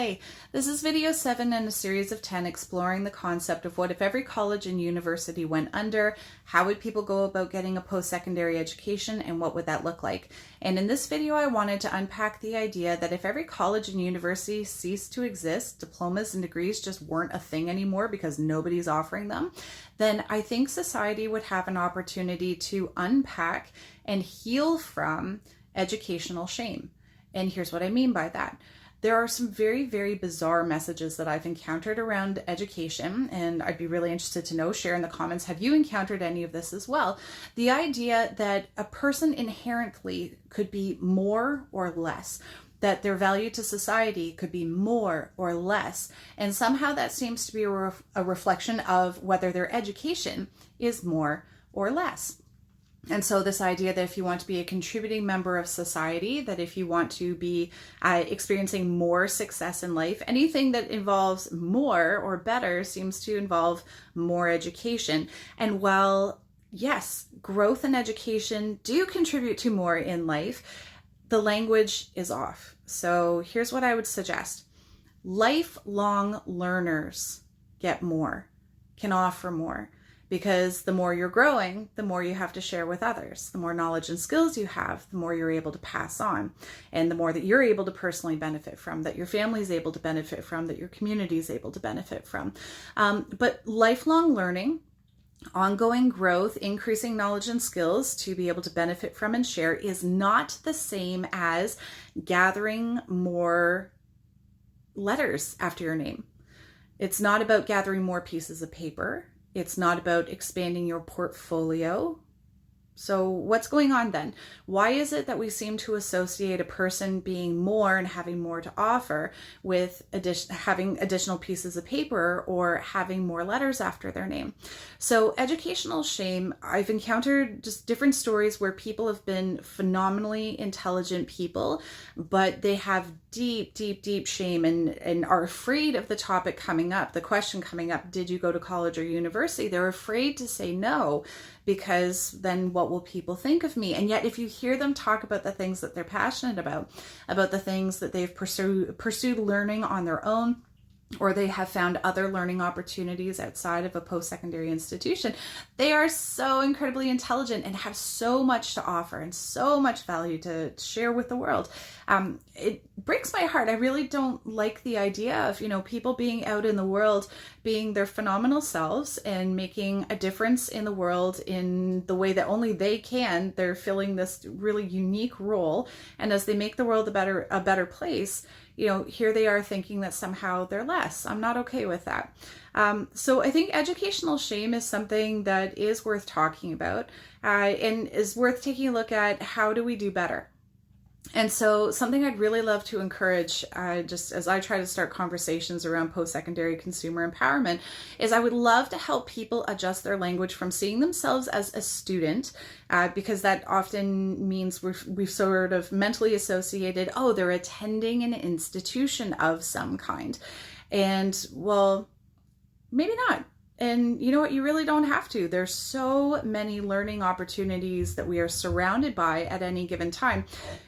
Hey, this is video 7 in a series of 10 exploring the concept of what if every college and university went under, how would people go about getting a post-secondary education, and what would that look like? And in this video, I wanted to unpack the idea that if every college and university ceased to exist, diplomas and degrees just weren't a thing anymore because nobody's offering them, then I think society would have an opportunity to unpack and heal from educational shame. And here's what I mean by that. There are some very, very bizarre messages that I've encountered around education, and I'd be really interested to know, share in the comments, have you encountered any of this as well? The idea that a person inherently could be more or less, that their value to society could be more or less, and somehow that seems to be a reflection of whether their education is more or less. And so this idea that if you want to be a contributing member of society, that if you want to be experiencing more success in life, anything that involves more or better seems to involve more education. And while, yes, growth and education do contribute to more in life, the language is off. So here's what I would suggest. Lifelong learners get more, can offer more. Because the more you're growing, the more you have to share with others. The more knowledge and skills you have, the more you're able to pass on. And the more that you're able to personally benefit from, that your family is able to benefit from, that your community is able to benefit from. But lifelong learning, ongoing growth, increasing knowledge and skills to be able to benefit from and share is not the same as gathering more letters after your name. It's not about gathering more pieces of paper. It's not about expanding your portfolio. So what's going on then? Why is it that we seem to associate a person being more and having more to offer with having additional pieces of paper or having more letters after their name? So educational shame, I've encountered just different stories where people have been phenomenally intelligent people, but they have deep, deep, deep shame and are afraid of the topic coming up, the question coming up, did you go to college or university? They're afraid to say no, because then what will people think of me? And yet if you hear them talk about the things that they're passionate about the things that they've pursued learning on their own, or they have found other learning opportunities outside of a post-secondary institution, they are so incredibly intelligent and have so much to offer and so much value to share with the world. It breaks my heart. I really don't like the idea of, people being out in the world, being their phenomenal selves and making a difference in the world in the way that only they can. They're filling this really unique role. And as they make the world a better place, here they are thinking that somehow they're less. I'm not okay with that. So I think educational shame is something that is worth talking about and is worth taking a look at. How do we do better? And so something I'd really love to encourage, just as I try to start conversations around post-secondary consumer empowerment, is I would love to help people adjust their language from seeing themselves as a student, because that often means we've sort of mentally associated, oh, they're attending an institution of some kind. And well, maybe not. And you know what? You really don't have to. There's so many learning opportunities that we are surrounded by at any given time.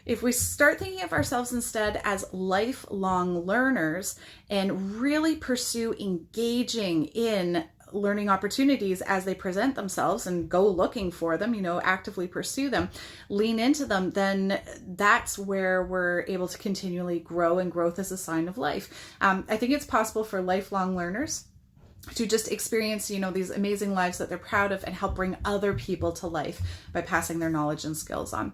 If we start thinking of ourselves instead as lifelong learners and really pursue engaging in learning opportunities as they present themselves and go looking for them, actively pursue them, lean into them, then that's where we're able to continually grow, and growth is a sign of life. I think it's possible for lifelong learners to just experience, these amazing lives that they're proud of and help bring other people to life by passing their knowledge and skills on.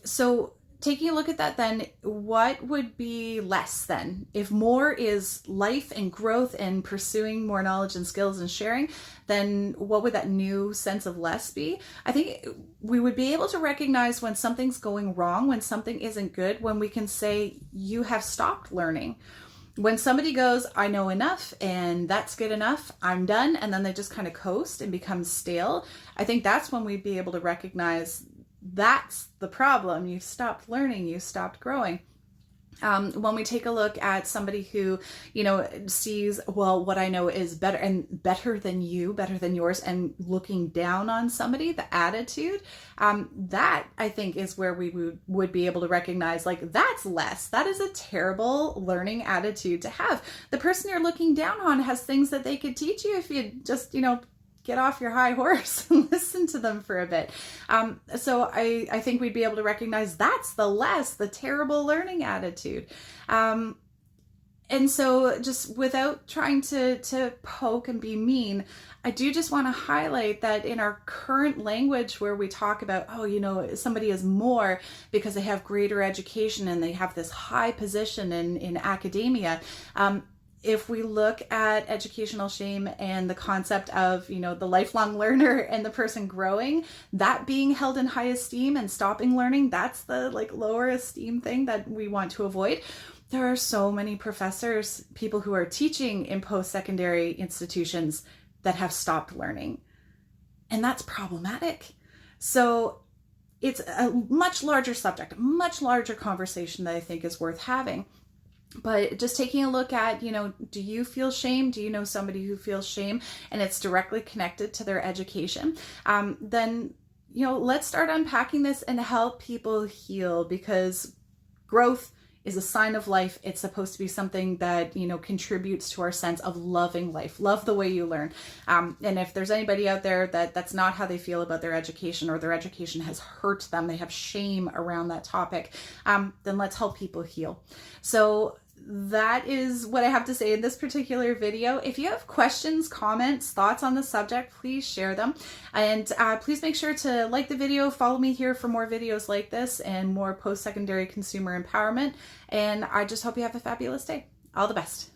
So taking a look at that then, what would be less then? If more is life and growth and pursuing more knowledge and skills and sharing, then what would that new sense of less be? I think we would be able to recognize when something's going wrong, when something isn't good, when we can say, you have stopped learning. When somebody goes, I know enough and that's good enough, I'm done, and then they just kind of coast and become stale, I think that's when we'd be able to recognize that's the problem. You stopped learning, you stopped growing. When we take a look at somebody who, sees, well, what I know is better and better than you, better than yours, and looking down on somebody, the attitude, that I think is where we would be able to recognize, like, that's less. That is a terrible learning attitude to have. The person you're looking down on has things that they could teach you if you just, get off your high horse and listen to them for a bit. So I think we'd be able to recognize that's the terrible learning attitude. And so just without trying to poke and be mean, I do just want to highlight that in our current language where we talk about, somebody is more because they have greater education and they have this high position in academia, if we look at educational shame and the concept of, the lifelong learner and the person growing, that being held in high esteem and stopping learning, that's the lower esteem thing that we want to avoid. There are so many professors, people who are teaching in post-secondary institutions that have stopped learning. And that's problematic. So it's a much larger subject, a much larger conversation that I think is worth having. But just taking a look at, do you feel shame? Do you know somebody who feels shame and it's directly connected to their education? Then, let's start unpacking this and help people heal, because growth is a sign of life. It's supposed to be something that, contributes to our sense of loving life. Love the way you learn. And if there's anybody out there that's not how they feel about their education, or their education has hurt them, they have shame around that topic, then let's help people heal. So that is what I have to say in this particular video. If you have questions, comments, thoughts on the subject, please share them. And please make sure to like the video, follow me here for more videos like this and more post-secondary consumer empowerment. And I just hope you have a fabulous day. All the best.